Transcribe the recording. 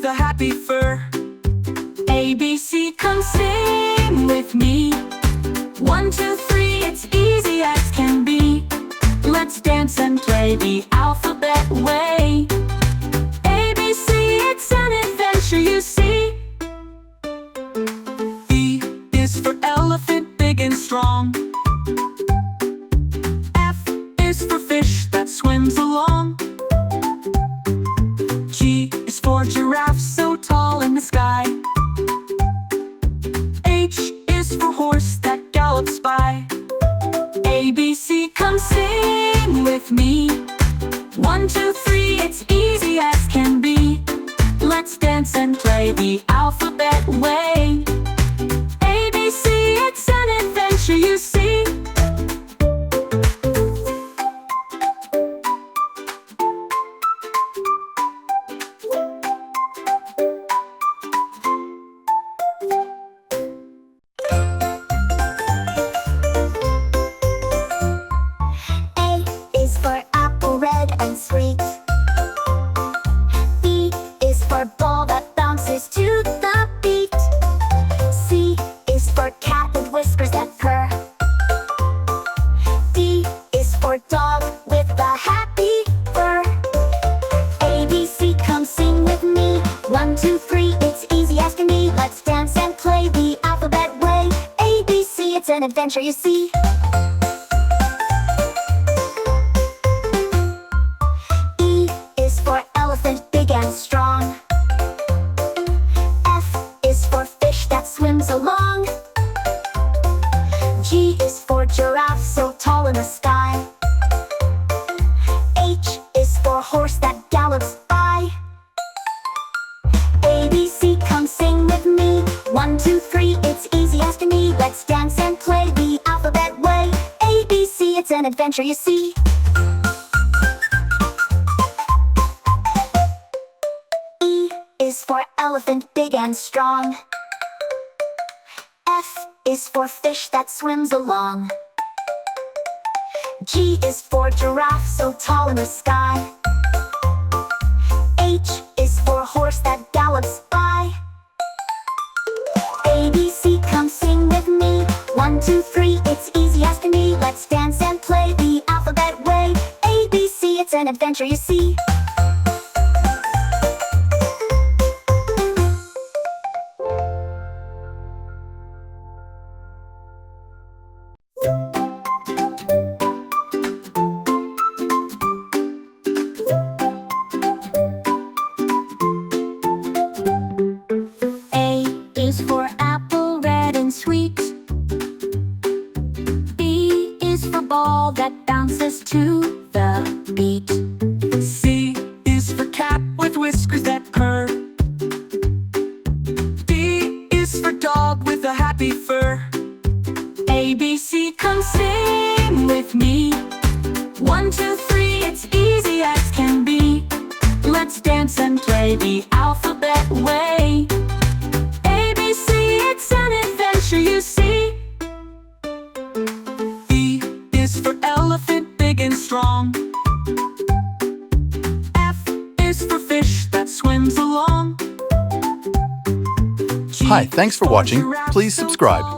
a happy fur. A, B, C, come sing with me. 1, 2, 3, it's easy as can be. Let's dance and play the alphabet way. A, B, C, it's an adventure, you see. E is for elephant, big and strong. F is for fish that swims along. G is for giraffe, so tall in the sky. H is for horse that gallops by. A, B, C, come sing with me. 1, 2, 3, it's easy as can be. Let's dance and play the alphabet way. A, B, C, it's an adventure, you see. A is for apple, red and sweet. B is for ball that bounces to the beat. C is for cat with whiskers that purr. D is for dog with a happy fur. A, B, C, come sing with me. 1, 2, 3, it's easy as can be. Let's dance and play the alphabet way. A, B, C, it's an adventure, you see. E is for elephant, big and strong. F is for fish that swims along. G is for giraffe, so tall in the sky. H is for horse that gallops by. A, B, C, come sing with me. 1, 2, 3, it's easy as can be. Let's dance and play the alphabet way. A, B, C, it's an adventure, you see. E is for elephant, big and strong. F is for fish that swims along. G is for giraffe, so tall in the sky. H is for horse that gallops by. A, B, C, come sing with me. 1, 2, 3, it's easy as can be. Let's dance and play the alphabet way. A, B, C, it's an adventure, you see. A is for apple, red and sweet. B is for ball that bounces to the beat. C is for cat with whiskers that purr. D is for dog with a happy fur. A, B, C, come sing with me. 1, 2, 3, it's easy as can be. Let's dance and play the alphabet way. A, B, C, it's an adventure, you see. E is for elephant, big and strong. F is for fish that swims along. G Hi, thanks for for watching. giraffe, Please so subscribe. tall